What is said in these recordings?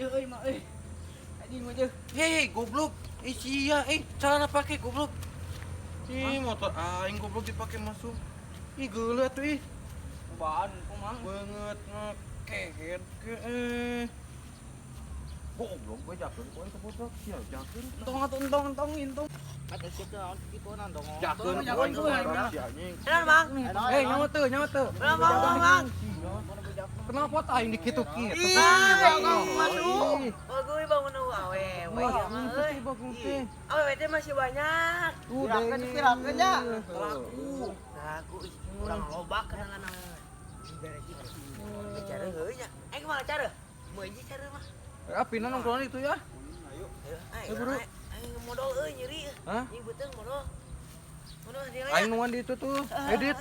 Euy mak euy. Anjing mah jeung. Hei, goblok. Sia, celana pakai goblok. Motor aing goblok dipakai masuk. Geuleuh atuh Cobaan kumang. Banget ngekehet ke goblok gue jakeun poe teh botak sia jakeun. Entong. Ada sih tuh gitu nandong. Jakeun jakeun poe gue. sia anjing. Enak bang. Nyawa teu. Bang. Kenapa tah aing dikitu-kitu? Iya, bang masuk. Bagus bangun awe. Wah, teh bagus teh. Awe teh masih banyak. Kirakeun ya. Laku kurang loba kenangan. Cara heuh nya. Kumaha cara? Meunji cara mah. Apina nongkrong itu ya? Ayo buru. Aing modal nyeri. Hah? Ieu beuteung modal. Modal dia. Aing nuan di itu tuh. Edit.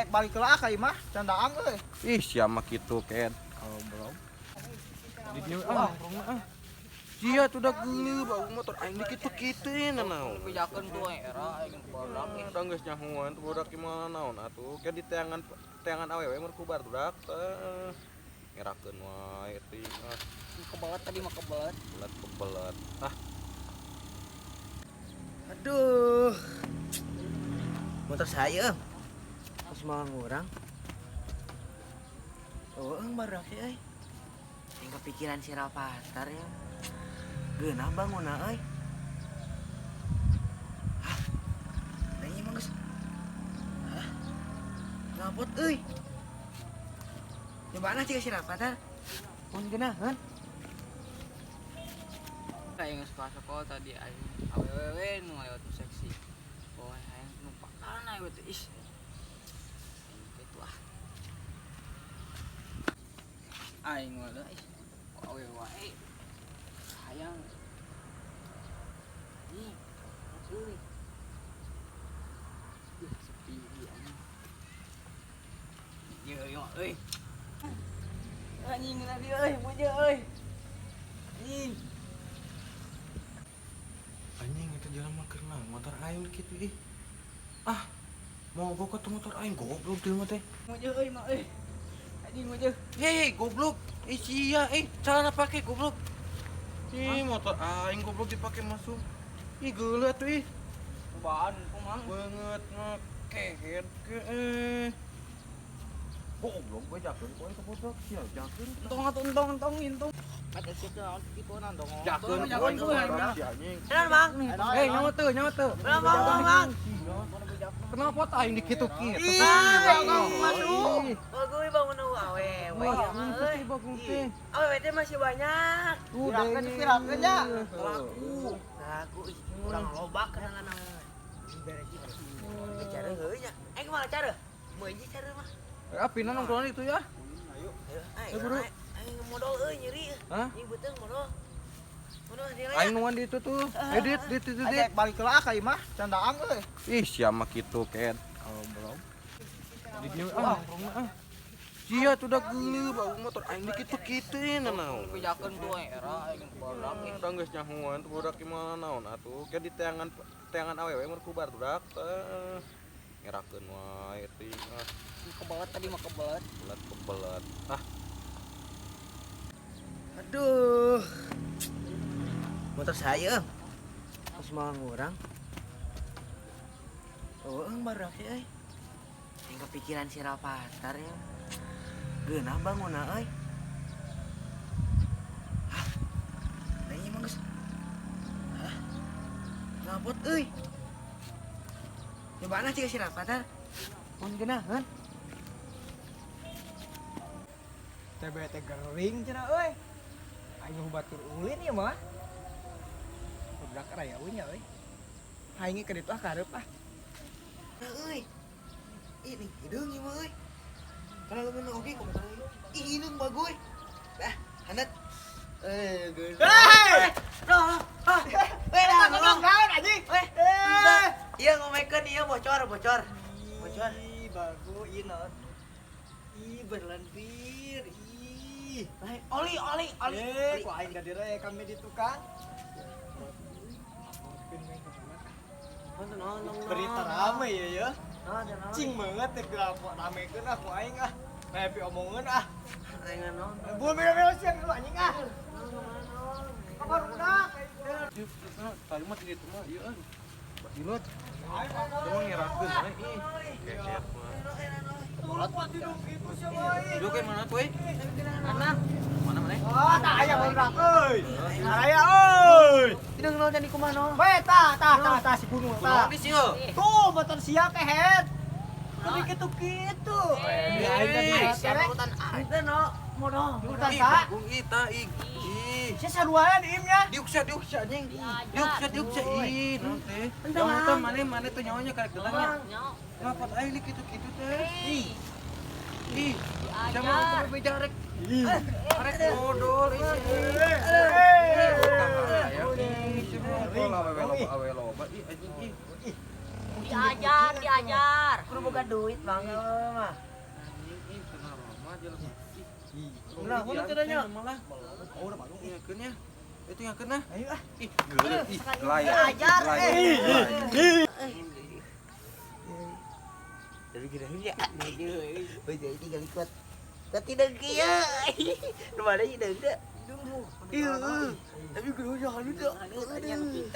Balik ke akay mah candaan euy. Ih, sia mah kitu ket. Kalau belum. Di dieu nongkrong mah. Sia tuh udah geuleuh bau motor aing dikitu-kituin naon. Pijakeun tuh era aing badak. Da geus nyahuan tuh budak gimana naon atuh. Kayak di teangan awewe mah kubar budak teh. Ngerakeun wae teh. Kebelet tadi mah kebelet. Kebelet. Aduh. Motor saya. Pas mau ngurang. Oh, baru sih euy. Yang kepikiran si Rafathar ya. Geunah bangunna euy. Hah. Ini mah geus. Hah. Ngapot euy. Nyobana cik si Rafathar. Mun geunaheun. Kayak sekolah tadi aing awewe nu lewat seksi. Oh, aing numpak kana we teh is. Gitu ah. Aing mah is. Awewe wae. Sayang. Ih, euy. Sepi anjing. Yo euy. Anjing tadi euy, mujeu euy. Anjing. Anjing itu jalan mah keur motor aing kitu ih. Mau gua ke motor aing goblok teh mah teh. Mujeu euy mak euy. Anjing mujeu. Hei, goblok. Sia, celana pakai goblok. Motor aing goblok dipakai masuk. Geuleuh atuh Cobaan kumang. Banget ngekehet ke goblok gue jakeun poe teh botak sia jakeun. Entong. Ada sih tuh gitu nandong. Jakeun jakeun poe gue. botak sia anjing. Enak bang. Nyawa teu. Bang. Kenapa tah aing dikitu-kitu? Iya, bang masuk. Bagus bangun awe. Wah, teh bagus teh. Awe teh masih banyak. Kirakeun ya. Laku kurang loba kenangan. Cara heuh nya. Kumaha cara? Meunji cara mah. Apina nongkrong itu ya? Ayo buru. Aing modal nyeri. Hah? Ieu beuteung modal. Modal dia. Aing nuan di itu tuh. Edit. Balik ke akay mah candaan euy. Ih, sia mah kitu ket. Kalau belum. Di dieu nongkrong mah. Sia tuh udah geuleuh bau motor aing dikitu-kituin naon. Pijakeun tuh era aing badak. Da geus nyahuan tuh budak gimana naon atuh. Kayak di teangan awewe mah kubar budak teh. Ngerakeun wae teh. Kebelet tadi mah kebelet. Kebelet. Aduh. Motor saya. Pas mau ngurang. Oh, baru sih euy. Yang kepikiran si Rafathar ya. Geunah bangunna euy. Hah. Ini mah geus. Hah. Ngapot euy. Nyobana cik si Rafathar. Mun geunaheun. TBT gering cenah euy. Aing batur ulin ieu mah. Budak raya nya euy. Aing ke ditu kareup ah. Nah euy. Ini hideung ieu mah euy. Kana lu meunang oge komentar ieu. Ih hideung bagoy. Handat. Geus. Hei! Beda ngomong. Naon anjing? Iya ngomekeun ieu bocor. Bocor. Ih, bagus ieu naon? Ih, berlendir. Ih. Oli. Kok aing ka dire kami di tukang. Berita rame ya. Cing banget teh ramekeun aku aing ah. Happy omongan ah. Aing naon? Buat bela-bela siang lu anjing ah. tadi mah di ditu mah ieu an. Bahilut. Cuma ngerakeun we ih. Keset mah. Lu ke mana tuh? Mana? Mana mana? Ah, tak aya barudak euy. Aya euy. Tidak kenal jadi kumano. We tah si gunung tah. Kunaon di sieu? Tuh motor sia kehet. Tapi kitu-kitu. Ayeuna Siapa urutan ada no? Mono. urutan Ih, sa. Bagung ita ih. Ih. Sia saruayan imnya. Diuksa anjing. Diuksa ih naon teh. Jangan teh mana teh nyawanya karek tanya. Lapat aing di kitu-kitu teh. Ih. Sama untuk bebeja rek. Arek dodol ih. Awe loba ih anjing ih. diajar. Kudu boga duit bang mah. Anjing ih kenal lama aja lah. Ulah, ulah tadanya. Malah. Oh, udah bagus. Iya keun ya. Itu yang keun nah. Ayo ah. Ih, geuleuh ih. Layak. Diajar, Dari kira ya. Baca ini kali kuat. Tapi dah kia. Rumah ini dah ada. Iya. Tapi gue jangan lupa. Aduh.